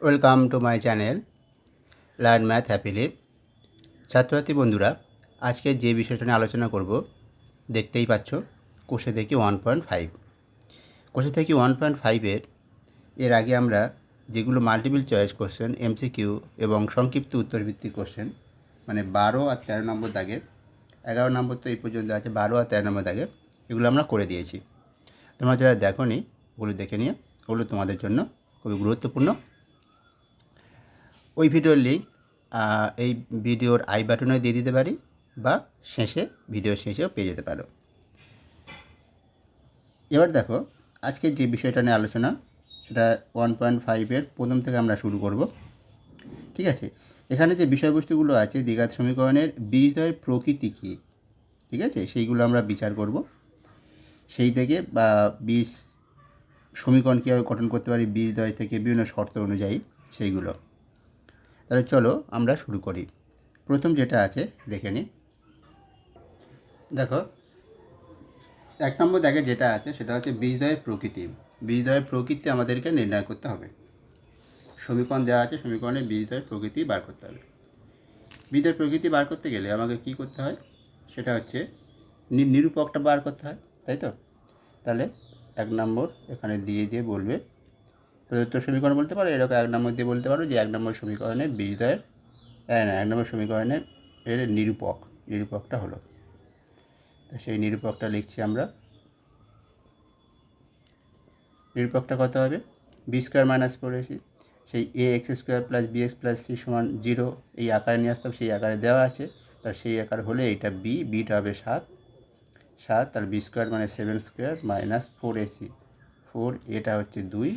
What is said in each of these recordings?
Welcome to my channel learn math happily. ছাত্রছাত্রী বন্ধুরা, আজকে যে বিষয়টা নিয়ে আলোচনা করব দেখতেই পাচ্ছ, কোষে দেখি 1.5। কোষে দেখি 1.5-এর এর আগে আমরা যেগুলো মাল্টিপল চয়েস কোশ্চেন, এমসিকিউ এবং সংক্ষিপ্ত উত্তরভিত্তিক কোশ্চেন, মানে 12 আর 13 নম্বর দাগে, 11 নম্বর তো এই পর্যন্ত আছে, 12 আর 13 নম্বর দাগে এগুলো আমরা করে দিয়েছি। তোমরা যারা দেখোনি ওগুলো দেখে নিয়ে, ওগুলো তোমাদের জন্য খুবই গুরুত্বপূর্ণ। ওই ভিডিওর লিঙ্ক এই ভিডিওর আই বাটনে দিয়ে দিতে পারি, বা ভিডিওর শেষেও পেয়ে যেতে পারো। এবার দেখো, আজকে যে বিষয়টা নিয়ে আলোচনা, সেটা 1.5-এর প্রথম থেকে আমরা শুরু করব। ঠিক আছে, এখানে যে বিষয়বস্তুগুলো আছে, দ্বিঘাত সমীকরণের বীজদ্বয়ের প্রকৃতি কী, ঠিক আছে, সেইগুলো আমরা বিচার করব। সেই থেকে বা বীজ সমীকরণ কীভাবে গঠন করতে পারি বীজদ্বয় থেকে বিভিন্ন শর্ত অনুযায়ী, সেইগুলো। তাহলে চলো আমরা শুরু করি। প্রথম যেটা আছে দেখে নিই। দেখো, 1 নম্বর দাগে যেটা আছে সেটা হচ্ছে বীজদ্বয়ের প্রকৃতি। বীজদ্বয়ের প্রকৃতি আমাদেরকে নির্ণয় করতে হবে। সমীকরণ দেওয়া আছে, সমীকরণে বীজদ্বয়ের প্রকৃতি বার করতে হবে। বীজদ্বয়ের প্রকৃতি বার করতে গেলে আমাকে কি করতে হয়, সেটা হচ্ছে নিরূপকটা বার করতে হয়, তাই তো? তাহলে 1 নম্বর এখানে দিয়ে বলবে, প্রদত্ত সমীকরণ বলতে পারো, এরকম 1 নম্বর দিয়ে বলতে পারো যে 1 নম্বর সমীকরণে বীজদ্বয়ের 1 নম্বর সমীকরণে এর নিরূপকটা হলো। তো সেই নিরূপকটা লিখছি আমরা। নিরূপকটা কত হবে? বি স্কোয়ার মাইনাস 4ac, সেই a x square plus b x plus c সমান 0 এই আকারে নিয়ে আসতাম, সেই আকারে দেওয়া আছে। তার সেই আকার হলে এইটা বিটা হবে 7, তার বি স্কোয়ার মানে 7 স্কোয়ার মাইনাস 4ac, 4 এটা হচ্ছে 2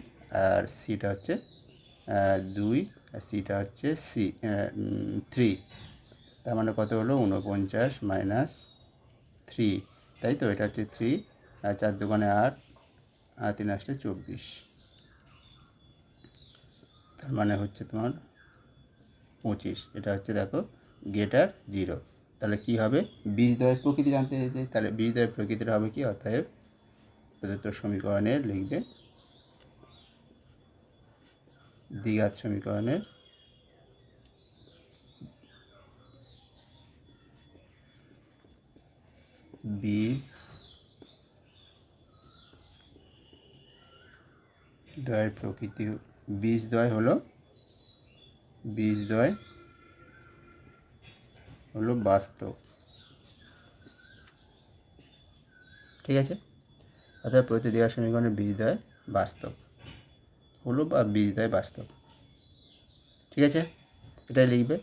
আর সিটা হচ্ছে 2 আর সিটা হচ্ছে 3। তার মানে কত হলো? 49 মাইনাস 3, তাই তো? এটা হচ্ছে 3 আর 4 দুগুণে 8 আর 3 আসলে 24, তার মানে হচ্ছে তোমার 25। এটা হচ্ছে দেখো গ্রেটার 0। তাহলে কি হবে? বীজদ্বয়ের প্রকৃতি জানতে চাইছে, তাহলে বীজদ্বয়ের প্রকৃতিটা হবে কি? অতএব প্রদত্ত সমীকরণের লিখবে দ্বিঘাত সমীকরণের বীজদ্বয়ের প্রকৃতি। বীজদ্বয় হলো বাস্তব, ঠিক আছে? অর্থাৎ প্রতি দ্বিঘাত সমীকরণের বীজদ্বয় বাস্তব হলো, বা বীজদ্বয় বাস্তব, ঠিক আছে? এটাই লিখবে।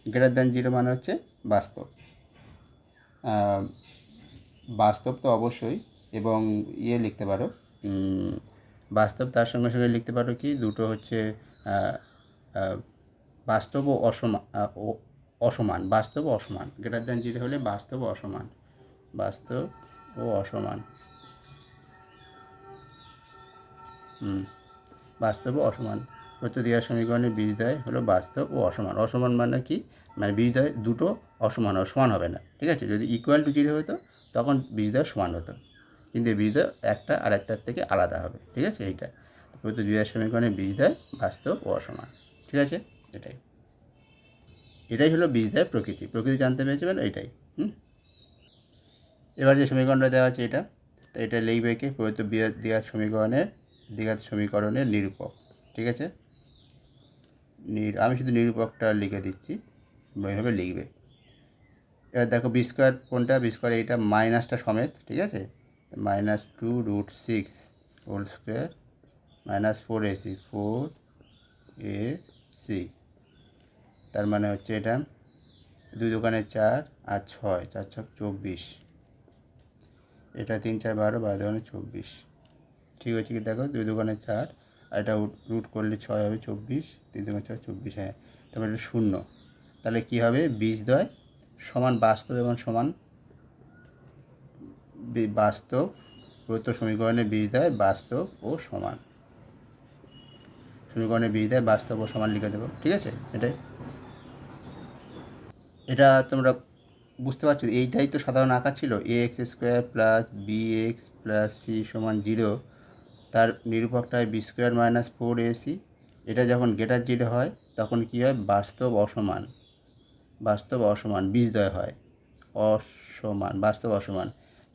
গ্রেটার দ্যান 0 মানে হচ্ছে বাস্তব। বাস্তব তো অবশ্যই, এবং লিখতে পারো বাস্তব, তার সঙ্গে সঙ্গে লিখতে পারো কি, দুটো হচ্ছে বাস্তব ও অসমান। বাস্তব ও অসমান, গ্রেটার দ্যান 0 হলে বাস্তব ও অসমান, বাস্তব ও অসমান। বাস্তব ও অসমান। প্রত্যেক দ্বিঘাত সমীকরণের বীজদ্বয় হলো বাস্তব ও অসমান। অসমান মানে কি? মানে বীজদ্বয় দুটো সমান হবে না, ঠিক আছে? যদি ইকুয়াল টু 0 হতো তখন বীজদ্বয় সমান হতো, কিন্তু এই বীজদ্বয় একটা আর একটার থেকে আলাদা হবে, ঠিক আছে? এইটা প্রত্যেক দ্বিঘাত সমীকরণের বীজদ্বয় বাস্তব ও অসমান, ঠিক আছে? এটাই হলো বীজদ্বয়ের প্রকৃতি জানতে পেরেছেন, এইটাই। এবার যে সমীকরণটা দেওয়া আছে এটা, তো এটা লিখবে কি? প্রদত্ত দ্বিঘাত সমীকরণের নিরূপক, ঠিক আছে? আমি শুধু নিরূপকটা লিখে দিচ্ছি, এইভাবে লিখবে। এবার দেখো বি স্কোয়ার কোনটা? বি স্কোয়ার এইটা, মাইনাসটা সমেত, ঠিক আছে? -2√6 whole square minus 4ac, 4ac, তার মানে হচ্ছে এটা 2 দোকানে 4 আর 6, 4 6 24, এটা 3 4 12, 12 দোকানে 24, ঠিক আছে কি? দেখো 2 দোকানে 4 আর এটা রুট করলে 6 হবে 24, 3 দোকানে 6 24, হ্যাঁ, তারপরে এটা 0। তাহলে কী হবে? বীজদ্বয় সমান বাস্তব এবং সমান বাস্তব, প্রদত্ত সমীকরণের বীজদ্বয় বাস্তব ও সমান। সমীকরণের বীজদ্বয় বাস্তব ও সমান লিখে দেবো, ঠিক আছে? এটা তোমরা বুঝতে পারছো, এইটাই তো সাধারণ আকার ছিল। ax² plus bx plus c সমান 0, তার নিরূপকটা হয় বি স্কোয়ার মাইনাস 4ac এটা যখন গ্রেটার জিরো হয় তখন কী হয়, বাস্তব অসমান বীজদ্বয় হয়, বাস্তব অসমান।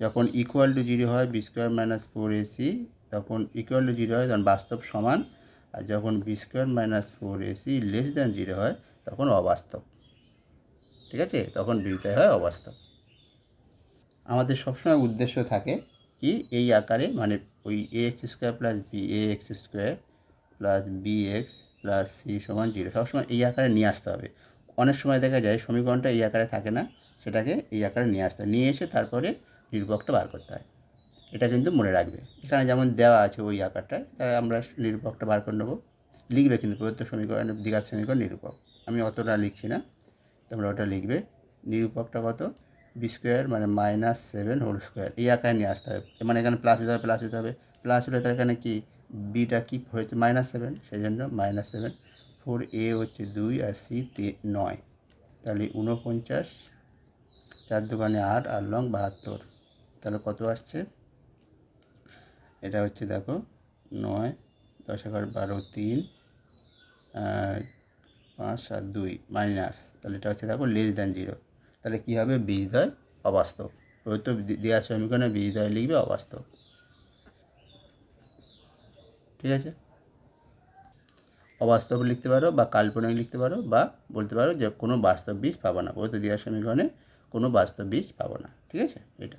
যখন ইকুয়াল টু জিরো হয় B square minus four AC, তখন ইকুয়াল টু জিরো হয় তখন বাস্তব সমান, আর যখন B square minus four AC less than zero হয় তখন অবাস্তব। ঠিক আছে, তখন বীজদ্বয় হয় অবাস্তব। আমাদের সবসময় উদ্দেশ্য থাকে কি এই আকারে, মানে ওই a x square plus b a x square plus b x plus c সমান জিরো সবসময় এই আকারে নিয়ে আসতে হবে। অনেক সময় দেখা যায় সমীকরণটা এই আকারে থাকে না, সেটাকে এই আকারে নিয়ে আসতে হয়, নিয়ে এসে তারপরে নিরূপকটা বার করতে হয়। এটা কিন্তু মনে রাখবে, এখানে যেমন দেওয়া আছে ওই আকারটায়, তাই আমরা নিরূপকটা বার করে নেবো। লিখবে কিন্তু প্রদত্ত সমীকরণের দ্বিঘাত সমীকরণ নিরূপক, আমি অতটা লিখছি না, তোমরা ওটা লিখবে। নিরূপকটা কত, বি স্কোয়ার মানে -7 হোল স্কোয়ার, এই আকারে নিয়ে আসতে হবে। মানে এখানে প্লাস হতে হবে, প্লাস হলে তার এখানে কি বিটা কি হয়েছে -7, সেই জন্য -7, 4a হচ্ছে 2 আর সি 9, তাহলে 49, 4 দুগুণে 8 আর লং 72, তাহলে কত আসছে, এটা হচ্ছে দেখো 9, 10 11 12 3 5 7 2 মাইনাস, তাহলে এটা হচ্ছে দেখো লেস দ্যান জিরো, তাহলে কী হবে, বীজদ্বয় অবাস্তব। প্রদত্ত দেওয়া সমীকরণে বীজদ্বয় লিখবে অবাস্তব। ঠিক আছে, অবাস্তব লিখতে পারো বা কাল্পনিক লিখতে পারো, বা বলতে পারো যে কোনো বাস্তব বীজ পাবো না, প্রদত্ত দেওয়া সমীকরণে কোনো বাস্তব বীজ পাবো না। ঠিক আছে, এটা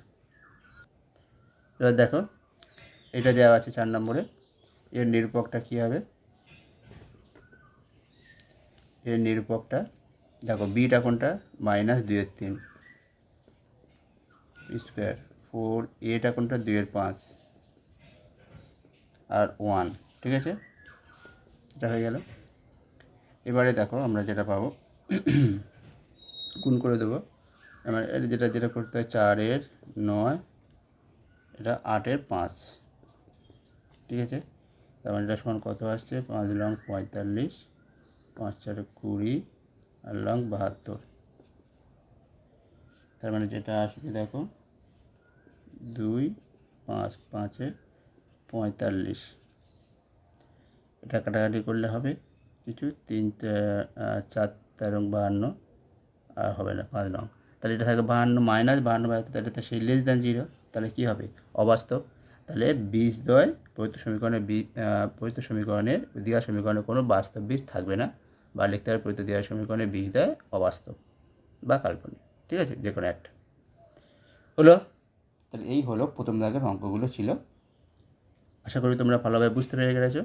এবার দেখো, এটা দেওয়া আছে 4 নম্বরে, এর নিরূপকটা কী হবে, এর নিরূপকটা দেখো, বিটা কোনটা, -2/3 স্কোয়ার, 4 এটা কোনটা 2/5 আর 1। ঠিক আছে, এটা হয়ে গেল। এবারে দেখো আমরা যেটা পাবো গুণ করে দেবো, এবার এটা যেটা করতে হয় 4/9, এটা 8/5। ঠিক আছে, তার মানে এটা সমান কত আসছে, 5 লং 45, 5 4 20 আর লং 72, তার মানে যেটা আসবে দেখো 2 5 5 45, এটা কাটাকাটি করলে হবে কিছু 3 4 13 52 আর হবে না 5 লং, তাহলে এটা থাকে 52 -52/72, তাহলে এটা সেই লেস দ্যান জিরো, তাহলে কী হবে, অবাস্তব। তাহলে বীজদ্বয় প্রদত্ত সমীকরণের দেওয়া সমীকরণে কোনো বাস্তব বীজ থাকবে না, বা লিখতে হবে প্রদত্ত দেওয়া সমীকরণের বীজদ্বয় অবাস্তব বা কাল্পনিক। ঠিক আছে, যে কোনো একটা হলো। তাহলে এই হলো প্রথম দাগের অঙ্কগুলো ছিল, আশা করি তোমরা ভালোভাবে বুঝতে পেরে গেছো।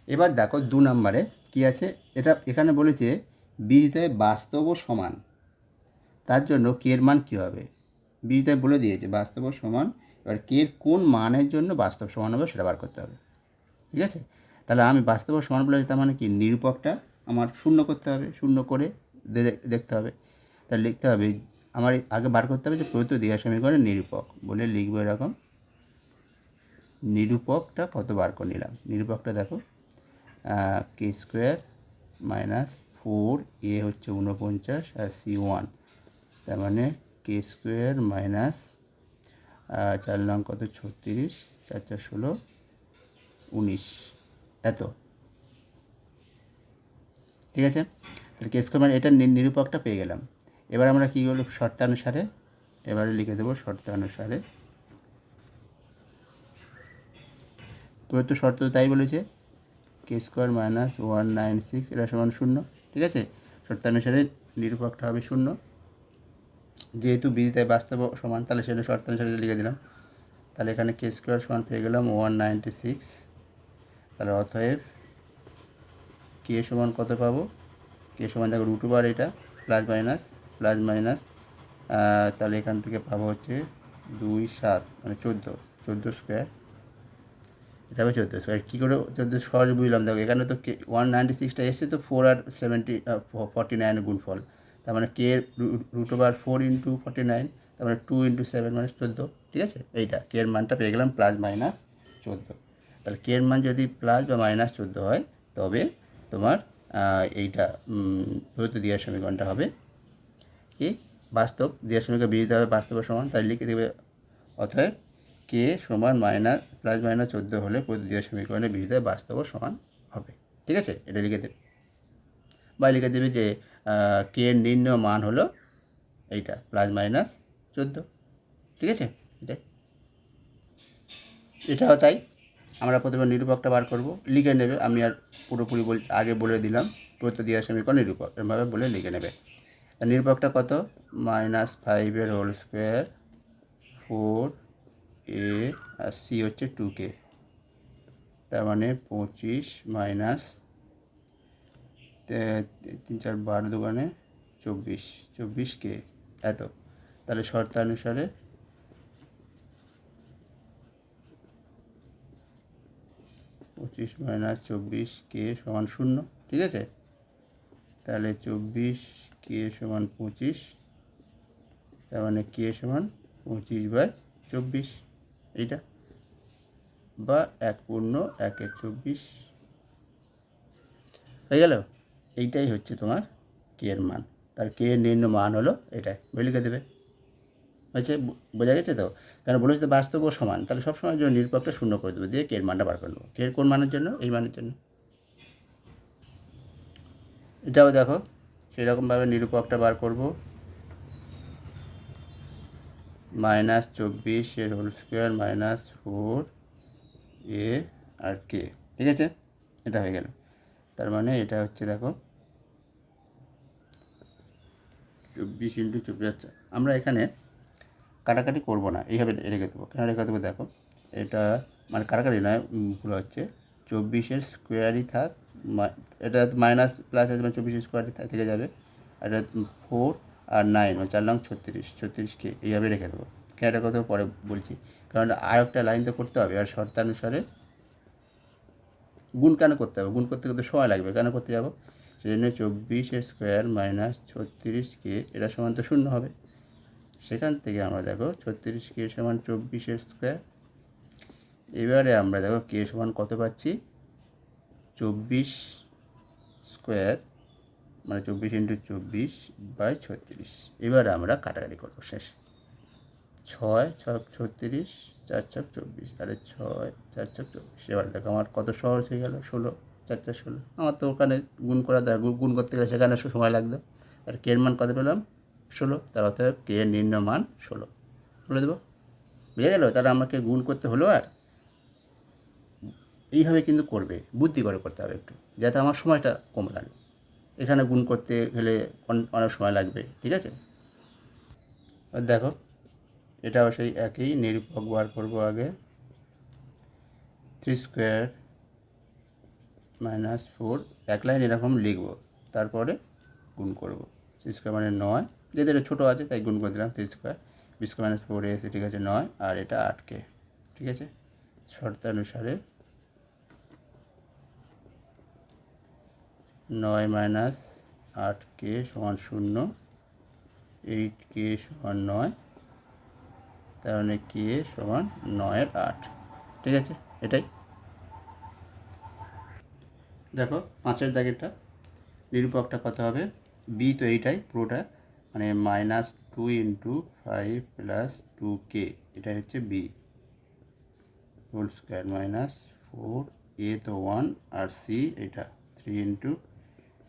এবার দেখো 2 নম্বরে কী আছে, এটা এখানে বলেছে বীজদ্বয় বাস্তব ও সমান, তার জন্য কে এর মান কী হবে, বীজদ্বয় বলে দিয়েছে বাস্তব ও সমান, এবার কে এর কোন মানের জন্য বাস্তব সমান হবে সেটা বার করতে হবে। ঠিক আছে, তাহলে আমি বাস্তব ও সমান বলে তার মানে কি, নিরূপকটা আমার শূন্য করতে হবে, শূন্য করে দেখতে হবে, তাহলে লিখতে হবে আমার আগে বার করতে হবে যে প্রদত্ত দেওয়া সমীকরণের নিরূপক, বলে লিখবো এরকম, নিরূপকটা কত বার করে নিলাম, নিরূপকটা দেখো কে স্কোয়ার -4 এ হচ্ছে 49 আর সি 1, তার মানে কে স্কোয়ার মাইনাস 4 লং কত 36, 4 4 16 19, এত। ঠিক আছে, তাহলে কে স্কোয়ার মানে এটা নিরূপকটা পেয়ে গেলাম। এবার আমরা কী করব, শর্তানুসারে এবারে লিখে দেবো, শর্তানুসারে প্রদত্ত শর্ত তাই বলেছে, কে স্কোয়ার -196 এটা সমান 0। ঠিক আছে, শর্তানুসারে নিরূপকটা হবে 0, যেহেতু বীজদ্বয় বাস্তব সমান তাহলে সেটা শর্তানুসারে লিখে দিলাম। তাহলে এখানে কে স্কোয়ার সমান পেয়ে গেলাম 196, তাহলে অতএব কে সমান কত পাবো, কে সমান দেখো √, এটা প্লাস মাইনাস, তাহলে এখান থেকে পাবো হচ্ছে 2 7 মানে 14 স্কোয়ার, এটা হবে 14 স্কোয়ার। কী করে 14 সহজে বুঝলাম, দেখো এখানে তো কে 196টা এসছে, তো 4 আর 49 গুণফল, তার মানে কে √4 × 49, তার মানে 2 × 7 মানে 14। ঠিক আছে, এইটা কে এর মানটা পেয়ে গেলাম +-14, তাহলে কে এর মান যদি প্লাস বা -14 হয় তবে তোমার এইটা প্রদত্ত দেওয়া সমীকরণটা হবে কি, বাস্তব দেওয়া সমীকরণ বীজদ্বয় হবে বাস্তব সমান, তাই লিখে দেবে অতএব কে সমান মাইনাস প্লাস মাইনাস 14 হলে প্রদত্ত সমীকরণের বীজদ্বয় বাস্তব ও সমান হবে। ঠিক আছে, এটা লিখে দেবে বা লিখে দেবে যে কে এর নির্ণয় মান হলো এইটা প্লাস মাইনাস 14। ঠিক আছে, এটাও তাই। আমরা প্রথমে নিরূপকটা বার করব, লিখে নেবে। আমি আর পুরোপুরি আগে বলে দিলাম প্রদত্ত সমীকরণ নিরূপক, এভাবে বলে লিখে নেবে। নিরূপকটা কত? -5 হোল স্কোয়ার 4a আর c হচ্ছে 2k, তার মানে 25 মাইনাস 3 4 12 দুগুণে 24, 24k এত। তাহলে শর্তানুসারে 25 মাইনাস 24k সমান 0। ঠিক আছে, তাহলে 24k সমান 25, তার মানে k সমান 25/24, এইটা বা 1/1/24 হয়ে গেল। এইটাই হচ্ছে তোমার কে এর মান। তার কে এর নির্ণয় মান হলো এটাই, বলে লিখে দেবে। হয়েছে, বোঝা গেছে তো? কারণ বলেছে তো বাস্তব ও সমান, তাহলে সবসময়ের জন্য নিরূপকটা 0 করে দেবো, দিয়ে কে এর মানটা বার করে নেবো। কে এর কোন মানের জন্য? এই মানের জন্য। এটাও দেখো সেরকমভাবে নিরূপকটা বার করব, -24 হোল স্কোয়ার -4a আর কে। ঠিক আছে, এটা হয়ে গেল। তার মানে এটা হচ্ছে দেখো 24 × 24। আচ্ছা, আমরা এখানে কাটাকাটি করব না, এইভাবে রেখে দেবো। কেন রেখে দেবো দেখো, এটা মানে কাটাকাটি নয়, ভুল হচ্ছে। 24 স্কোয়ারই থাক, এটা মাইনাস প্লাস আছে মানে 24 স্কোয়ারই থেকে যাবে। আর এটা 4 আর 9 মানে 4 9 36, 36কে এইভাবে রেখে দেবো। কেন এটা কথা পরে বলছি, কারণ আর একটা লাইন তো করতে হবে, আর শর্তানুসারে গুণ কেন করতে হবে? গুণ করতে করতে সময় লাগবে, কেন করতে যাবো? সেই জন্য 24 স্কোয়ার মাইনাস 36কে এটা সমান তো 0 হবে। সেখান থেকে আমরা দেখো 36কে সমান 24 স্কোয়ার। এবারে আমরা দেখো কে সমান কত পাচ্ছি? 24 স্কোয়ার মানে 24 × 24/36। এবারে আমরা কাটাকাটি করবো, শেষ। 6 6 36, 4 4 24, আরে 6 4 4 24। এবার দেখো আমার কত সহজ হয়ে গেল, 16, 4 4 16। আমার তো ওখানে গুণ করা গুণ করতে গেলে সেখানে সময় লাগতো। আর কে এর মান কত পেলাম? 16। তার অর্থাৎ কে এর নির্ণয় মান 16 বলে দেবো। বুঝে গেল? তাহলে আমাকে গুণ করতে হলো, আর এইভাবে কিন্তু করবে, বুদ্ধি করে করতে হবে একটু, যাতে আমার সময়টা কম লাগে। এখানে গুণ করতে গেলে অনেক সময় লাগবে। ঠিক আছে, আর দেখো এটাও সেই একই নিরূপক বার করবো। আগে 3 স্কোয়ার -4, এক লাইন এরকম লিখবো, তারপরে গুণ করব। 3 স্কোয়ার মানে 9, যেহেতু এটা ছোটো আছে তাই গুণ করে দিলাম। 3 স্কোয়ার, 20 স্কোয়ার -4 এসে, ঠিক আছে 9, আর এটা 8k। ঠিক আছে, শর্তানুসারে 9 - 8k সমান 0, 8k সমান 9, তার মানে k সমান 9/8। ঠিক আছে, এটাই দেখো 5-এর দাগেরটা নিরূপকটা কত হবে? বি তো এইটাই পুরোটা, মানে -2 × 5 + 2k, এটা হচ্ছে বি হোল স্কোয়ার -4, এ তো 1, আর সি এটা 3 ×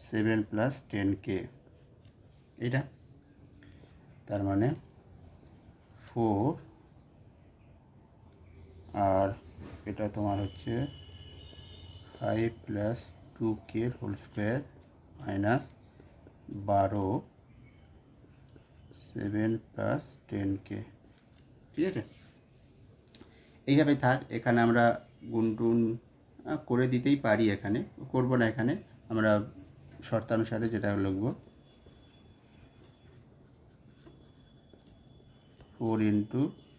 7 + 10k, এটা তার মানে 4, আর এটা তোমার হচ্ছে 5 + 2k হোল স্কোয়ার -12, 7 + 10k। ঠিক আছে, এইভাবেই থাক। এখানে আমরা গুণ টুন করে দিতেই পারি, এখানে করব না। এখানে আমরা শর্তানুসারে যেটা লিখব, 4 ×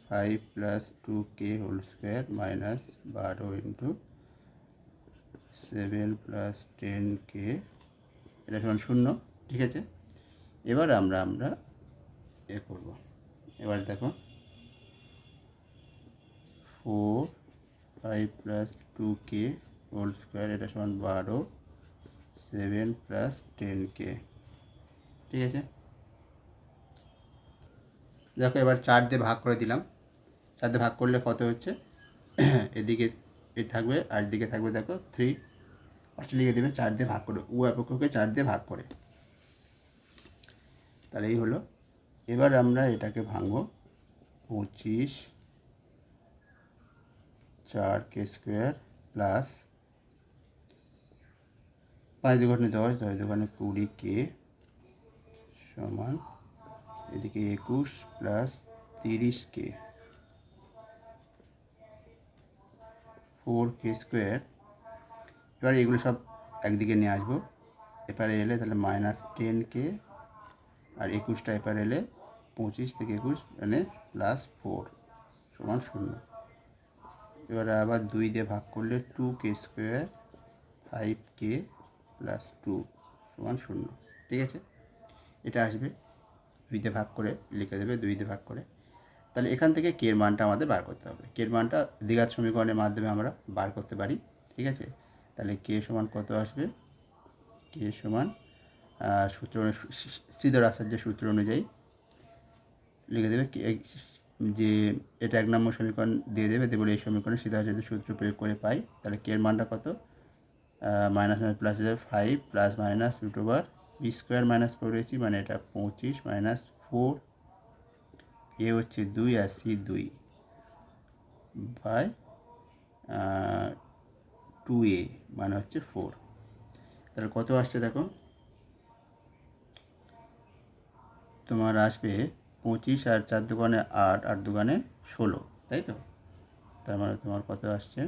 5 + 2k হোল স্কোয়ার -12 × 7 + 10k, এটা সমান 0। ঠিক আছে, এবার আমরা এ করব। এবার দেখো 4 5 + 2k হোল স্কোয়ার, এটা সমান 12, 7 + 10k। ঠিক আছে, দেখো এবার 4 দিয়ে ভাগ করে দিলাম। 4 দিয়ে ভাগ করলে কত হচ্ছে, এদিকে এ থাকবে আর এদিকে থাকবে দেখো 3, পাশে লিখে দেবে 4 দিয়ে ভাগ করে, উভয় পক্ষকে 4 দিয়ে ভাগ করে। তাহলে এই হলো। এবার আমরা এটাকে ভাঙবো। 25 4k² প্লাস 5 দুগুণে 10, 10 দুগুণে 20k সমান এদিকে 21 প্লাস 30k 4k²। এবার এগুলো সব একদিকে নিয়ে আসবো, এপারে এলে তাহলে -10k, আর 21টা এপারে এলে 25 থেকে 21 মানে +4 সমান 0। এবারে আবার 2 দিয়ে ভাগ করলে 2k² 5k প্লাস 2 সমান 0। ঠিক আছে, এটা আসবে 2 দিয়ে ভাগ করে, লিখে দেবে 2 দিয়ে ভাগ করে। তাহলে এখান থেকে কে এর মানটা আমাদের বার করতে হবে। কে এর মানটা দ্বিঘাত সমীকরণের মাধ্যমে আমরা বার করতে পারি। ঠিক আছে, তাহলে কে সমান কত আসবে, কে সমান সূত্র শ্রীধর আচার্যের সূত্র অনুযায়ী লিখে দেবে যে এটা 1 নম্বর সমীকরণ দিয়ে দেবে, দিয়ে বলে এই সমীকরণে শ্রীধর আচার্যের সূত্র প্রয়োগ করে পাই। তাহলে কে এর মানটা কত, minus plus 5 plus minus √b² -4 রয়েছি, মানে এটা 25 -4, এ হচ্ছে 2 আর সি 2 বাই 2a মানে হচ্ছে 4। তাহলে কত আসছে দেখো, তোমার আসবে 25 আর 4 দুগুণে 8, 8 দুগুণে 16, তাই তো। তার মানে তোমার কত আসছে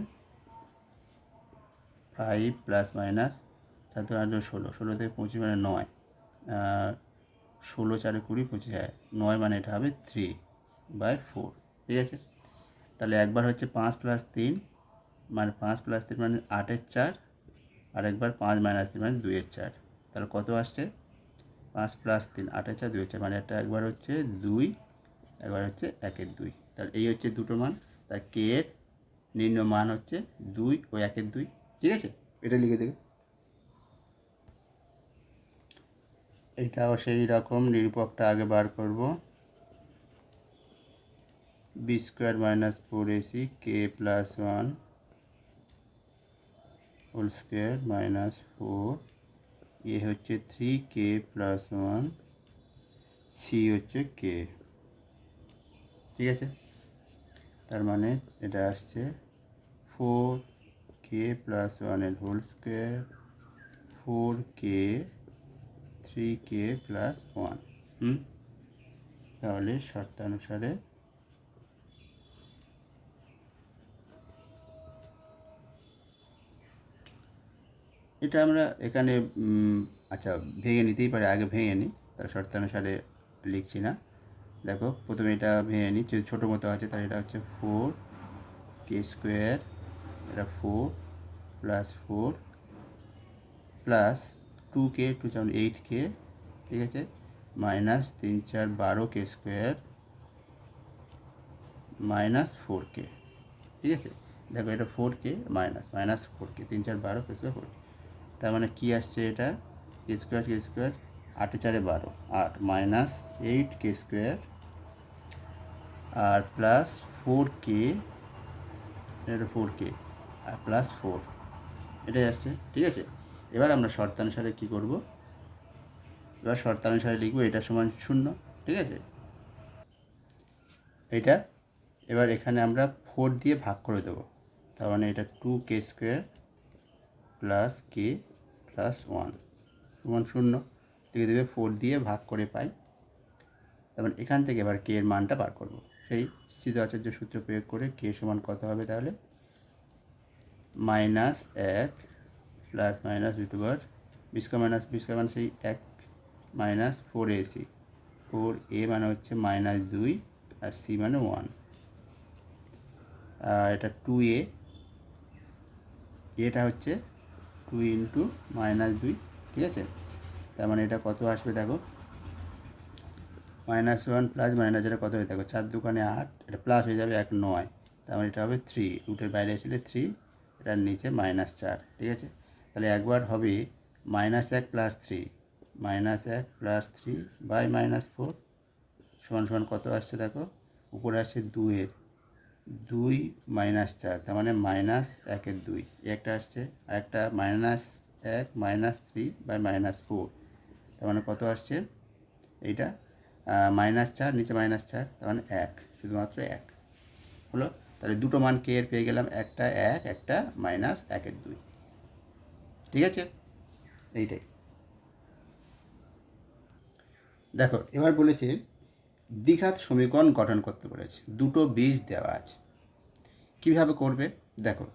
5 প্লাস মাইনাস 4 দুগুণে 16, 16 থেকে 25 মানে 9, 16 4 20 25, 9 মানে এটা হবে 3/4। ঠিক আছে, তাহলে একবার হচ্ছে 5 প্লাস 3 মানে 5 প্লাস 3 মানে 8-এর 4, আর একবার 5 মাইনাস 3 মানে 2-এর 4। তাহলে কত আসছে 5 প্লাস 3 8-এর 4 2-এর 4, মানে একটা একবার হচ্ছে 2, একবার হচ্ছে 1-এর 2। তাহলে এই হচ্ছে দুটো মান। তার কে এর নির্ণয় মান হচ্ছে 2 ও 1-এর 2। ঠিক আছে, এটা লিখে দেবে। এটাও সেই রকম নিরূপকটা আগে বার করব। b² - 4ac k plus 1 whole square -4, এ হচ্ছে 3k প্লাস 1, সি হচ্ছে কে। ঠিক আছে, তার মানে এটা আসছে 4k plus 1 whole square 4k 3k plus 1। তাহলে শর্তানুসারে এটা আমরা এখানে আচ্ছা ভেঙে নিতেই পারে, আগে ভেঙে নিই, তার শর্তানুসারে লিখছি না। দেখো প্রথমে এটা ভেঙে নিই, যদি ছোটো মতো আছে তাহলে এটা হচ্ছে 4k², এটা 4 প্লাস 4 প্লাস 2k 2 7 8k। ঠিক আছে, মাইনাস 3 4 12k² মাইনাস 4k। ঠিক আছে, দেখো এটা 4k minus 4k 3 4 12k² 4k। তার মানে কী আসছে, এটা k², 8 4 12 8 মাইনাস 8k² আর প্লাস 4k, এটা 4k আর প্লাস 4, এটাই আসছে। ঠিক আছে, এবার আমরা শর্তানুসারে কী করব, এবার শর্তানুসারে লিখব এটা সমান 0। ঠিক আছে, এটা এবার এখানে আমরা 4 দিয়ে ভাগ করে দেবো, তার মানে এটা 2k² প্লাস k প্লাস 1 সমান 0 লিখে দেবে। 4 দিয়ে ভাগ করে পাই, তার মানে এখান থেকে এবার কে এর মানটা বার করব। সেই শ্রীধর আচার্য সূত্র প্রয়োগ করে কে সমান কত হবে, তাহলে -1 প্লাস মাইনাস √b² -b² মানে সেই 1 মাইনাস 4ac, 4a মানে হচ্ছে -2 আর c মানে 1, আর এটা 2a, এটা হচ্ছে 2 ইন্টু -2। ঠিক আছে, তার মানে এটা কত আসবে দেখো, -1 প্লাস মাইনাস, এটা কত হয়ে দেখো 4 দুগুণে 8, এটা প্লাস হয়ে যাবে 1 9, তার মানে এটা হবে 3, রুটের বাইরে আসলে 3, এটার নিচে -4। ঠিক আছে, তাহলে একবার হবে -1 প্লাস 3 -1 প্লাস 3 বাই -4 সমান সমান কত আসছে দেখো, উপরে আসছে 2-এর 2 মাইনাস 4, তার মানে মাইনাস 1-এর 2, একটা আসছে। আর একটা -1 -3/-4, তার মানে কত আসছে এইটা? -4, নিচে -4, তার মানে 1, শুধুমাত্র 1 হলো। তাহলে দুটো মান কে এর পেয়ে গেলাম, একটা 1, একটা -1-এর 2। ঠিক আছে, এইটাই। দেখো এবার বলেছে দ্বিঘাত সমীকরণ গঠন করতে বলেছে, দুটো বীজ দেওয়া আছে। কীভাবে করবে দেখো,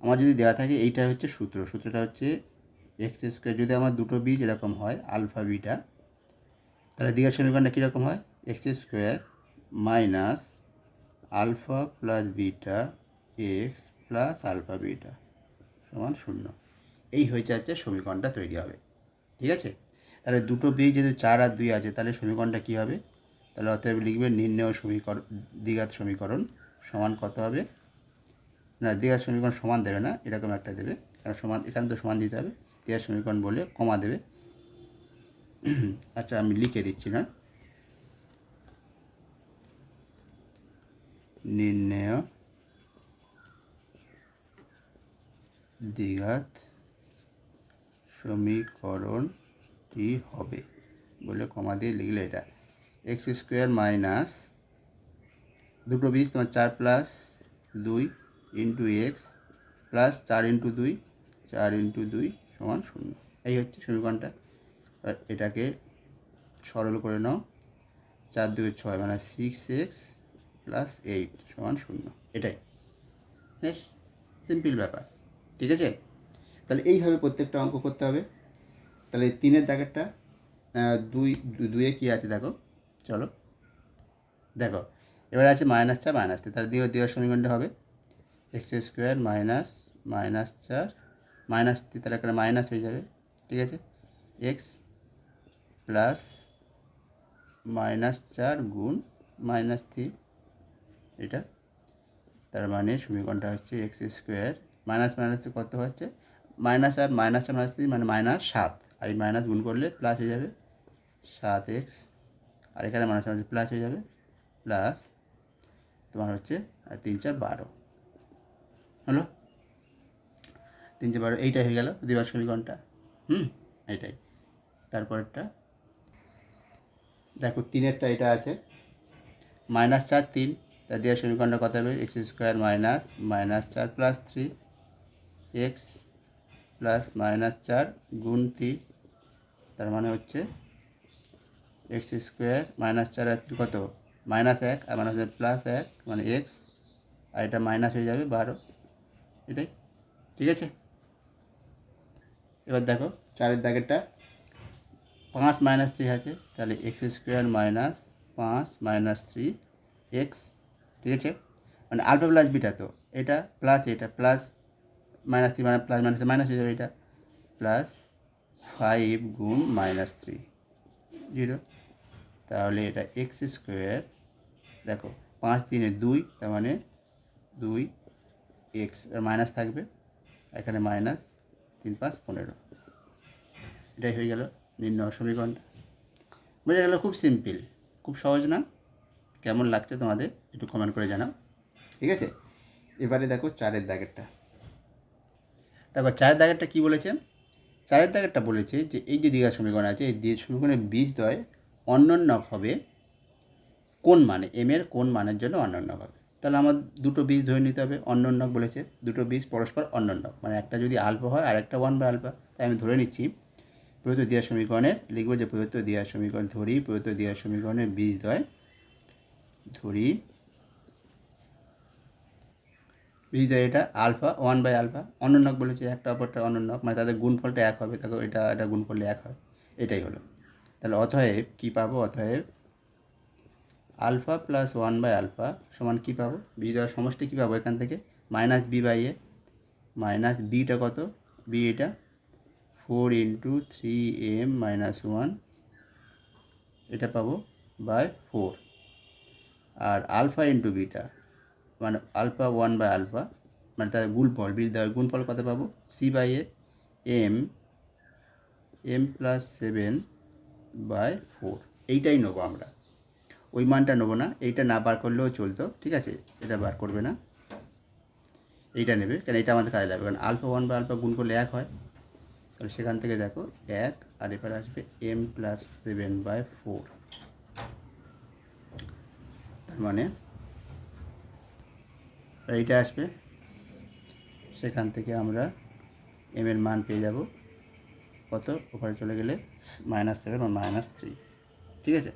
আমার যদি দেওয়া থাকে এইটা হচ্ছে সূত্রটা হচ্ছে x²। যদি আমার দুটো বীজ এরকম হয় আলফা বিটা, তাহলে দ্বিঘাত সমীকরণটা কীরকম হয়? x² minus alpha plus beta X plus alpha beta সমান 0। এই হচ্ছে সমীকরণটা তৈরি হবে। ঠিক আছে, তাহলে দুটো বীজ যেহেতু 4 আর 2 আছে, তাহলে সমীকরণটা কী হবে? তাহলে অতএব লিখবে নির্ণেয় সমীকরণ, দ্বিঘাত সমীকরণ সমান কত হবে? না, দ্বিঘাত সমীকরণ সমান দেবে না, এরকম একটা দেবে, কারণ সমান এখানে তো সমান দিতে হবে। দ্বিঘাত সমীকরণ বলে কমা দেবে। আচ্ছা আমি লিখে দিচ্ছি না, নির্ণেয় দ্বিঘাত সমীকরণটি হবে বলে কমা দিয়ে লিখলে এটা x² মাইনাস দুটো বীজ তোমার 4 plus 2 into x plus 4 into 2 সমান 0। এই হচ্ছে সমীকরণটা। এটাকে সরল করে নাও, 4 2 6 মানে 6x প্লাস 8 সমান 0। এটাই বেশ সিম্পল ব্যাপার। ঠিক আছে, তাহলে এইভাবে প্রত্যেকটা অঙ্ক করতে হবে। তাহলে 3-এর দাগেরটা 2-এ কী আছে দেখো, চলো দেখো এবার আছে -4 -3, তাহলে দ্বিঘাত সমীকরণটা হবে x² মাইনাস -4 -3, তাহলে একটা মাইনাস হয়ে যাবে। ঠিক আছে, এক্স প্লাস -4 গুণ -3, এটা তার মানে সমীকরণটা হচ্ছে x² মাইনাস কত হচ্ছে, মাইনাস আর -3 মানে -7, আর এই মাইনাস গুণ করলে প্লাস হয়ে যাবে 7x, আর এখানে মাইনাস প্লাস হয়ে যাবে, প্লাস তোমার হচ্ছে 3 4 12 হলো, 3 4 12, এইটাই হয়ে গেল দ্বিঘাত সমীকরণটা। এইটাই। তারপরটা দেখো 3-এরটা এটা আছে -4 3, তার দ্বিঘাত সমীকরণটা কত হবে? x² minus -4 plus 3 x plus -4 গুণ 3, তার মানে হচ্ছে x² -4 আর 3 কত? -1, আর মানে হচ্ছে +1 মানে এক্স, আর এটা মাইনাস হয়ে যাবে 12। এটাই। ঠিক আছে, এবার দেখো 4-এর দাগেরটা 5 -3 আছে, তাহলে x² মাইনাস 5 -3 এক্স। ঠিক আছে, মানে আলফা প্লাস বিটা, তো এটা প্লাস এটা প্লাস -3 মানে প্লাস মাইনাস হয়ে যাবে, এটা প্লাস 5 গুণ -3 0, তাহলে এটা x², দেখো 5 3 2, তার মানে 2 এক্স, আর মাইনাস থাকবে, এখানে -3 5 15। এটাই হয়ে গেল নির্ণয় সমীকরণটা। বোঝা গেল? খুব সিম্পল, খুব সহজ না? কেমন লাগছে তোমাদের একটু কমেন্ট করে জানাও। ঠিক আছে, এবারে দেখো 4-এর দাগেরটা। দেখো 4-এর দাগেরটা কী বলেছে? 4-এর দাগেরটা বলেছে যে এই যে দ্বিঘাত সমীকরণ আছে, এই দ্বিঘাত সমীকরণের বীজদ্বয় অন্যোন্যক হবে কোন মানে, এম এর কোন মানের জন্য অন্যোন্যক হবে। তাহলে আমার দুটো বীজ ধরে নিতে হবে, অন্যোন্যক বলেছে, দুটো বীজ পরস্পর অন্যোন্যক, মানে একটা যদি আলফা হয় আর একটা 1/α, তাই আমি ধরে নিচ্ছি প্রদত্ত দ্বিঘাত সমীকরণের, লিখব যে প্রদত্ত দ্বিঘাত সমীকরণ ধরি, প্রদত্ত দ্বিঘাত সমীকরণের বীজদ্বয় ধরি, বীজদ্বয় এটা আলফা 1/α, অন্যোন্যক বলেছে, একটা অপরটা অন্যোন্যক, মানে তাদের গুণফলটা এক হবে, তাকে এটা গুণ করলে এক হয়। এটাই হলো। তাহলে অতএব কী পাবো? অতএব আলফা প্লাস 1/α সমান কী পাবো? বীজদ্বয়ের সমষ্টি কী পাবো এখান থেকে? -b/a, মাইনাস বিটা কত? বি এটা 4 × 3m - 1, এটা পাবো বাই 4, আর আলফা ইন্টু বিটা মানে আলফা 1/α, মানে তার গুণফল, বীজদ্বয়ের গুণফল কত পাবো? c/a m + 7/4, এইটাই নেবো আমরা। ওই মানটা নেবো না, এইটা না বার করলেও চলতো, ঠিক আছে, এটা বার করবে না, এইটা নেবে, কারণ এটা আমাদের কাজে লাগবে, কারণ আলফা 1 বা আলফা গুণ করলে 1 হয়, তাহলে সেখান থেকে দেখো 1, আর এবার আসবে m+7/4, তার মানে এইটা আসবে, সেখান থেকে আমরা এম এর মান পেয়ে যাব কত, ওপরে চলে গেলে -7 বা -3, ঠিক আছে।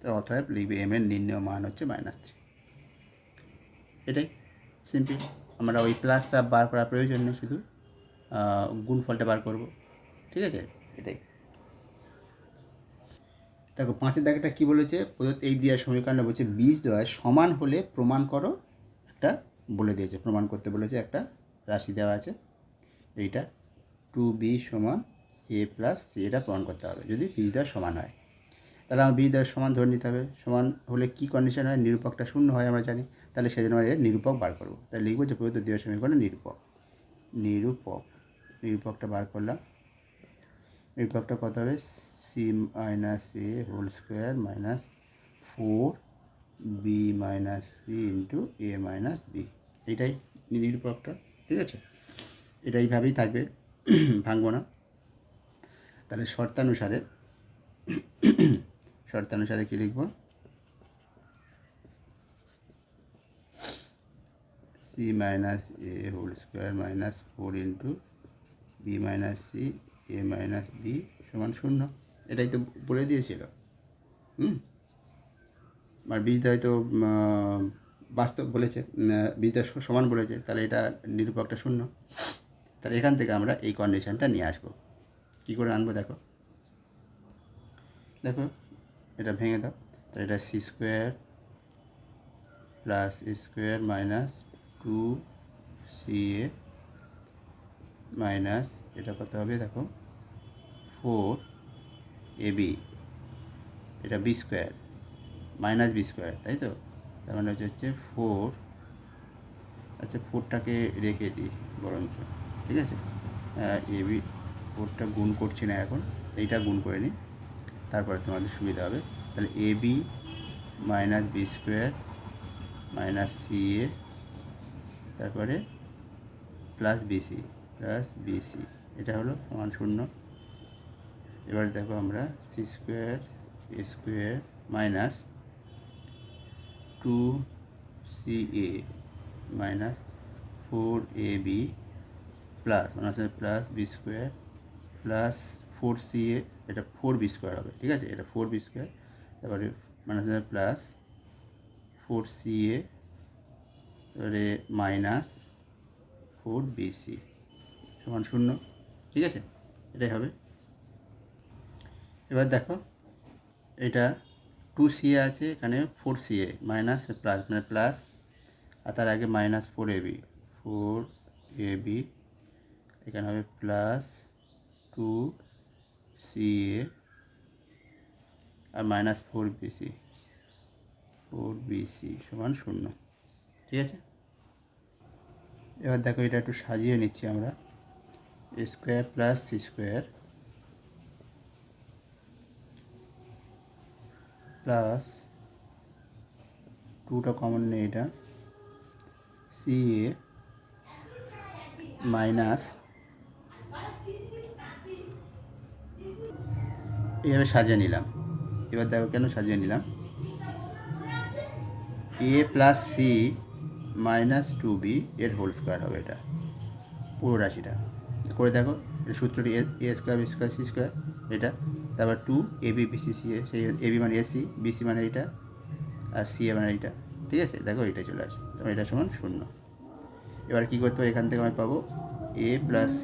তো অতএব লিখবে এম এর নির্ণয় মান হচ্ছে -3, এটাই সিম্পল। আমরা ওই প্লাসটা বার করার প্রয়োজন নেই, শুধু গুণফলটা বার করব, ঠিক আছে, এটাই। দেখো 5-এর দাগেটা কী বলেছে, প্রদত্ত এই দেওয়ার সমীকরণটা বলছে বীজদ্বয় সমান হলে প্রমাণ করো, একটা বলে দিয়েছে, প্রমাণ করতে বলেছে, একটা রাশি দেওয়া আছে, এইটা 2b = a+c, এটা প্রমাণ করতে হবে যদি বীজদ্বয় সমান হয়। তাহলে আমার বীজদ্বয় সমান ধরে নিতে হবে, সমান হলে কী কন্ডিশন হয়, নিরূপকটা শূন্য হয় আমরা জানি, তাহলে সেজন্য আমরা এর নিরূপক বার করবো। তাহলে লিখবো যে প্রদত্ত দেওয়ার সমীকরণে নিরূপকটা বার করলাম, নিরূপকটা কত হবে, c - a² - 4b - c × a - b, এইটাই নিরূপকটা, ঠিক আছে, এটা এইভাবেই থাকবে, ভাঙবো না। তাহলে শর্তানুসারে কী লিখব, c - a² - 4 × b - c a - b = 0, এটাই তো বলে দিয়েছিল। আর বীজদ্বয় তো বাস্তব বলেছে, বীজদ্বয় সমান বলেছে, তাহলে এটা নিরূপকটা শূন্য। তাহলে এখান থেকে আমরা এই কন্ডিশনটা নিয়ে আসবো, কী করে আনবো দেখো, এটা ভেঙে দাও, তাহলে এটা c² + a² - 2ca মাইনাস এটা কত হবে দেখো 4ab, এটা b² -b², তাই তো, তার মানে হচ্ছে 4, আচ্ছা 4টাকে রেখে দিই বরঞ্চ, ঠিক আছে, এবি 4টা গুণ করছি না এখন, এইটা গুণ করে নিই, তারপরে তোমাদের সুবিধা হবে। তাহলে ab - b² - ca, তারপরে +bc, এটা হলো সমান 0। এবার দেখো আমরা c² a² - 2ca - 4ab plus b² plus 4ca, এটা 4b² হবে, ঠিক আছে, এটা 4b², তারপরে প্লাস 4ca, তারপরে -4bc = 0, ঠিক আছে, এটাই হবে। এবার দেখো এটা 2ca আছে, এখানে 4ca মাইনাস প্লাস, মানে প্লাস, আর তার আগে -4ab, এখানে হবে প্লাস 2ca আর -4bc = 0, ঠিক আছে। এবার দেখো এটা একটু সাজিয়ে নিচ্ছি আমরা, a² + c² প্লাস 2টা কমন নেই, এটা ca মাইনাস, এইভাবে সাজিয়ে নিলাম। এবার দেখো কেন সাজিয়ে নিলাম, a + c - 2b এর হোল স্কোয়ার হবে, এটা পুরো রাশিটা করে দেখো, এই সূত্রটি a² b² c², এটা, তারপর 2ab bc ca, সেই ab মানে ac, bc মানে এইটা, আর ca মানে এইটা, ঠিক আছে, দেখো এইটাই চলে আসবে, তবে এটা সমান 0। এবার কী করতে হবে, এখান থেকে আমি পাবো a + c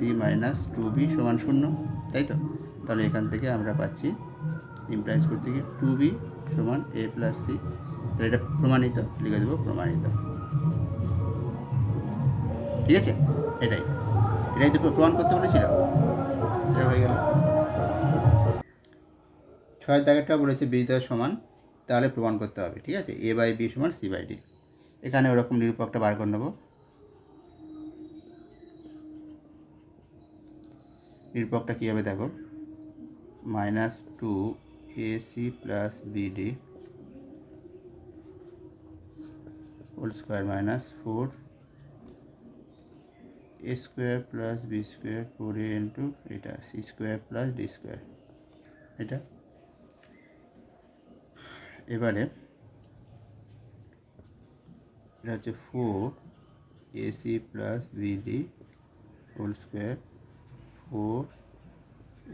- 2b = 0, তাই তো, তাহলে এখান থেকে আমরা পাচ্ছি, ইমপ্লাইজ করতে গিয়ে 2b = a + c, তাহলে এটা প্রমাণিত, লিখে দেবো প্রমাণিত, ঠিক আছে, এটাই তো প্রমাণ করতে বলেছিল, এটা হয়ে গেল। 6 দাগেরটা বলেছে বীজদ্বয় সমান, তাহলে প্রমাণ করতে হবে, ঠিক আছে, a/b = c/d, এখানে ওরকম নিরূপকটা বার করে নেব। নিরূপকটা কী হবে দেখো, -2ac + bd whole square minus 4 a square plus B square 4a into এটা c square plus d square. এটা এবারে এটা হচ্ছে 4ac plus b d whole square 4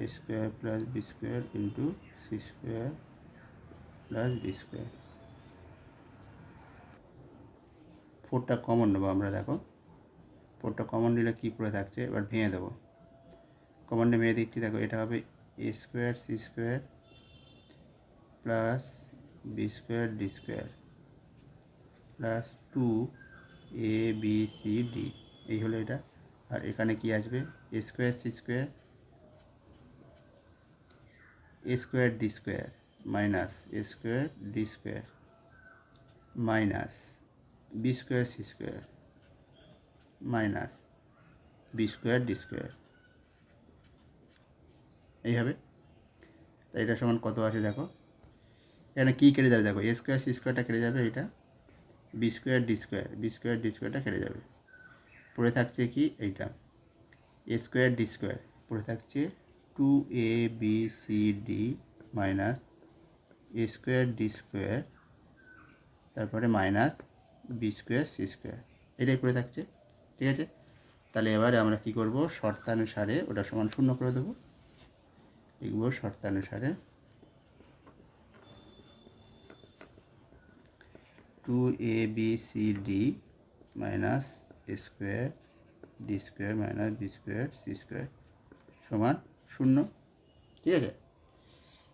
a square plus B square into c square plus d square. 4টা common নেবো আমরা, দেখো 4টা কমন নিলে কী পড়ে থাকছে, এবার ভেঙে দেবো। কমন নিয়ে ভেঙে দিচ্ছি, দেখো এটা হবে a square C square plus B square D square plus 2abcd, এই হলো এটা। আর এখানে কি আসবে, a square C square a square D square minus A square D square minus B square C square minus B square D square, এই হবে। তাই এটা সমান কত আছে দেখো, এখানে কী কেটে যাবে, দেখো এ স্কোয়ার সি স্কোয়ারটা কেটে যাবে, এটা বি স্কোয়ার ডি স্কোয়ারটা কেটে যাবে। পড়ে থাকছে কি এইটা এ স্কোয়ার ডি স্কোয়ার, পড়ে থাকছে 2abcd মাইনাস এ স্কোয়ার ডি স্কোয়ার তারপরে minus B square C square, এটাই পড়ে থাকছে। ঠিক আছে, তাহলে এবারে আমরা কি করব, শর্তানুসারে ওটা সমান 0 করে দেবো। লিখব শর্তানুসারে 2abcd মাইনাস এ square D square minus B square C square সমান 0। ঠিক আছে,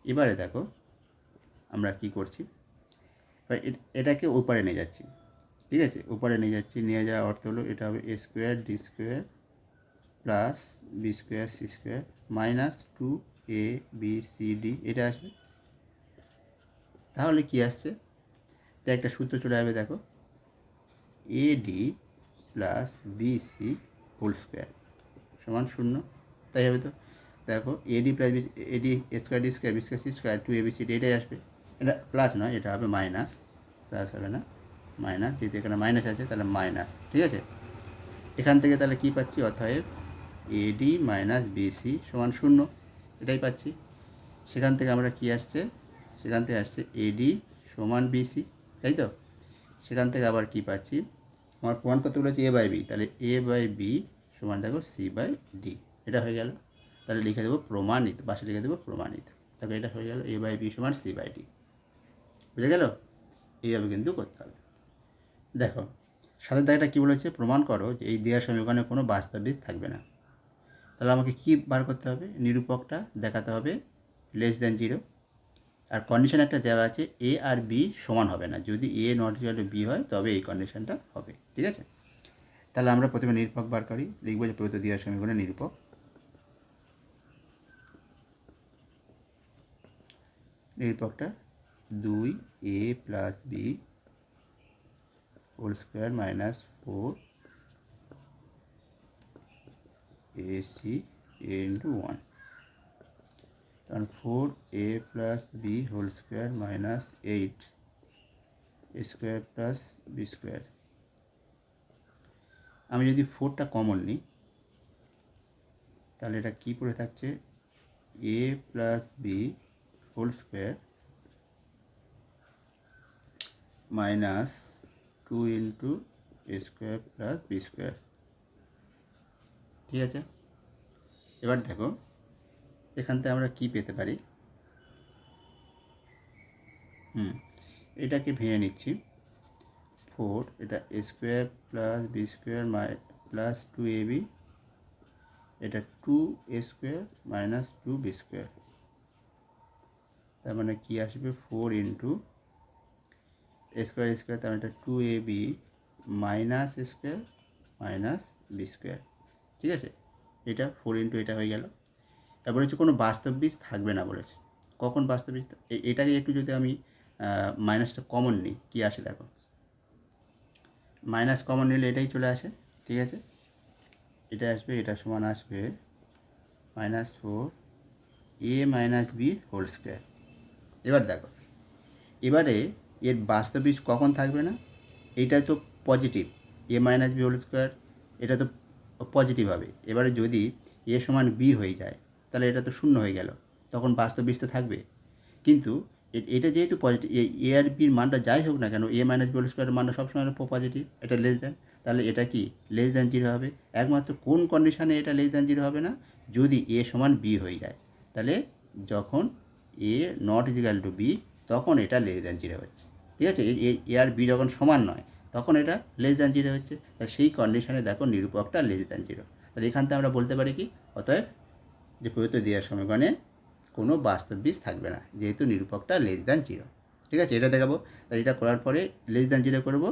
এবারে দেখো আমরা কি করছি, এটাকে ওপারে নিয়ে যাচ্ছি। ঠিক আছে, ওপারে নিয়ে যাচ্ছি, নিয়ে যাওয়ার অর্থ হলো এটা হবে a square D square plus B square C square minus 2abcd, এটা আসবে। তাহলে কি আসছে, এটা একটা সূত্র চলে আসবে, দেখো AD plus BC whole square সমান 0, তাই হবে। তো দেখো AD plus B, AD square D square B square C square 2abcd, এটাই আসবে। এটা প্লাস নয়, এটা হবে মাইনাস, প্লাস হবে না মাইনাস, যেহেতু এখানে মাইনাস আছে তাহলে মাইনাস। ঠিক আছে, এখান থেকে তাহলে কী পাচ্ছি, অতএব এডি মাইনাস বিসি সমান 0, এটাই পাচ্ছি। সেখান থেকে আমরা কি আসছে, সেখান থেকে আসছে এডি সমান বিসি, তাই তো। সেখান থেকে আবার কি পাচ্ছি, আমার প্রমাণ করতে বলেছি এ বাই বি, তাহলে এ বাই বি সমান দেখো সি বাই ডি, এটা হয়ে গেল। তাহলে লিখে দেবো প্রমাণিত, পাশে লিখে দেবো প্রমাণিত, তাহলে এটা হয়ে গেল এ বাই বি সমান সি বাই ডি। বুঝে গেল, এইভাবে কিন্তু করতে হবে। দেখো সাথে দাগটা কী বলেছে, প্রমাণ করো যে এই দেওয়া সমীকরণে কোনো বাস্তব বীজ থাকবে না। তাহলে আমাকে কী বার করতে হবে, নিরূপকটা দেখাতে হবে লেস দ্যান 0, আর কন্ডিশন একটা দেওয়া আছে এ আর বি সমান হবে না, যদি এ নট ইকুয়াল টু বি হয় তবে এই কন্ডিশনটা হবে। ঠিক আছে, তাহলে আমরা প্রথমে নিরূপক বার করি, লিখব যে প্রদত্ত দেওয়া সমীকরণের নিরূপক। নিরূপকটা 2a plus B whole square minus 4ac a into 1, কারণ 4a plus B whole square minus 8 A square plus B square. আমি যদি 4টা কমন নিই তাহলে এটা কী পড়ে থাকছে, a plus B whole square minus 2 into a square plus B square. ঠিক আছে, এবার দেখো এখান থেকে আমরা কী পেতে পারি, এটাকে ভেঙে নিচ্ছি। 4 এটা a square plus B square plus 2ab, এটা 2a square minus 2b square, তার মানে কী আসবে 4 ইন্টু এ স্কোয়ার স্কোয়ার, তার মানে এটা 2ab মাইনাস এ স্কোয়ার মাইনাস বি স্কোয়ার। ঠিক আছে, এটা 4 ইন্টু এটা হয়ে গেল। তারপরে হচ্ছে কোনো বাস্তব বীজ থাকবে না বলেছে, কখন বাস্তব বীজ, এটাকে একটু যদি আমি মাইনাসটা কমন নিই কী আসে দেখো, মাইনাস কমন নিলে এটাই চলে আসে। ঠিক আছে, এটা আসবে, এটা সমান আসবে -4 a minus B whole square. এবার দেখো এবারে এর বাস্তব বীজ কখন থাকবে না, এইটাই তো পজিটিভ, এ মাইনাস বি হোল স্কোয়ার, এটা তো পজিটিভ হবে। এবারে যদি এ সমান বি হয়ে যায় তাহলে এটা তো শূন্য হয়ে গেল, তখন বাস্তব বীজ তো থাকবে। কিন্তু এটা যেহেতু পজিটিভ, এ আর বির মানটা যাই হোক না কেন, এ মাইনাস বি হোল স্কোয়ারের মানটা সবসময় পজিটিভ, এটা লেস দেন, তাহলে এটা কি লেস দেন জিরো হবে। একমাত্র কোন কন্ডিশানে এটা লেস দেন জিরো হবে না, যদি এ সমান বি হয়ে যায়। তাহলে যখন এ নট ইজিক্যাল টু বি তখন এটা লেস দেন জিরো হচ্ছে, ঠিক আছে। এ আর বি যখন সমান নয় তখন এটা লেস দেন জিরো হচ্ছে। তাহলে সেই কন্ডিশানে দেখো নিরূপকটা লেস দেন জিরো। তাহলে এখান থেকে আমরা বলতে পারি কি, অতএব যে প্রদত্ত দেওয়ার সমীকরণে কোনো বাস্তব বীজ থাকবে না, যেহেতু নিরূপকটা লেস দ্যান জিরো। ঠিক আছে, এটা দেখাবো। তাহলে এটা করার পরে লেস দ্যান জিরো করবো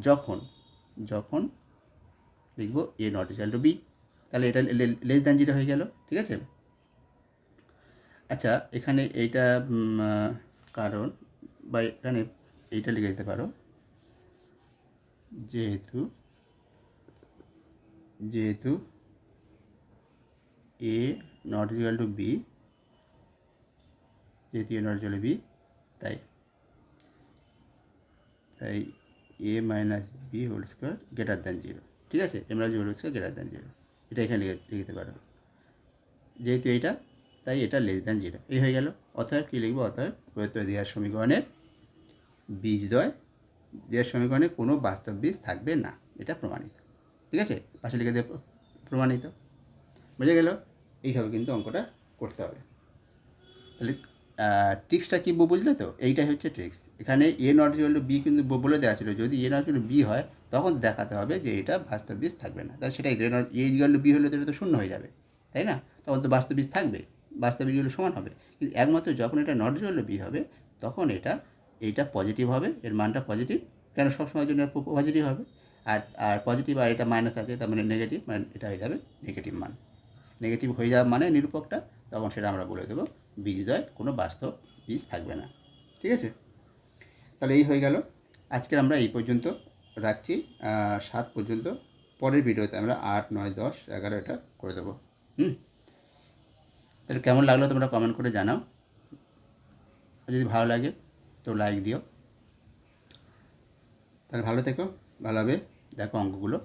যখন যখন লিখবো এ নট ইকুয়াল টু বি, তাহলে এটা লেস দ্যান জিরো হয়ে গেল। ঠিক আছে, আচ্ছা এখানে এইটা কারণ বা এখানে এইটা লিখে দিতে পারো, যেহেতু যেহেতু a not equal to b, যেহেতু a not equal to b, তাই তাই a minus B whole square greater than zero. ঠিক আছে, a minus B whole square greater than zero, এটা এখানে লিখতে পারো। যেহেতু এইটা, তাই এটা লেস দ্যান জিরো, এই হয়ে গেল। অতএব কী লিখবো, অতএব প্রদত্ত দেওয়ার সমীকরণের বীজদ্বয়, দেওয়ার সমীকরণে কোনো বাস্তব বীজ থাকবে না, এটা প্রমাণিত। ঠিক আছে, পাশে লিখে দিয়ে প্রমাণিত, বুঝে গেল। এইভাবে কিন্তু অঙ্কটা করতে হবে। তাহলে ট্রিক্সটা কী বুঝলে তো, এইটাই হচ্ছে ট্রিক্স। এখানে এ নট ইকুয়াল টু বি কিন্তু বলে দেওয়া ছিল, যদি এ নট ইকুয়াল টু বি হয় তখন দেখাতে হবে যে এটা বাস্তব বীজ থাকবে না। তাহলে সেটাই, এ ইকুয়াল টু বি হলে তো এটা তো শূন্য হয়ে যাবে, তাই না, তখন তো বাস্তব বীজ থাকবে, বাস্তব বীজগুলো সমান হবে। কিন্তু একমাত্র যখন এটা নট ইকুয়াল টু বি হবে তখন এইটা পজিটিভ হবে, এর মানটা পজিটিভ, কেন সবসময়ের জন্য পজিটিভ হবে। আর পজিটিভ, আর এটা মাইনাস আছে তার মানে নেগেটিভ, মানে এটা হয়ে যাবে নেগেটিভ মান। নেগেটিভ হয়ে যাওয়া মানে নিরূপকটা, তখন সেটা আমরা বলে দেবো বীজদ্বয় কোনো বাস্তব বীজ থাকবে না। ঠিক আছে, তাহলে এই হয়ে গেল। আজকের আমরা এই পর্যন্ত রাখছি, 7 পর্যন্ত। পরের ভিডিওতে আমরা 8, 9, 10, 11 এটা করে দেবো। তাহলে কেমন লাগলো তোমরা কমেন্ট করে জানাও, যদি ভালো লাগে তো লাইক দিও। তাহলে ভালো থেকো, ভালোভাবে দেখো অঙ্কগুলো।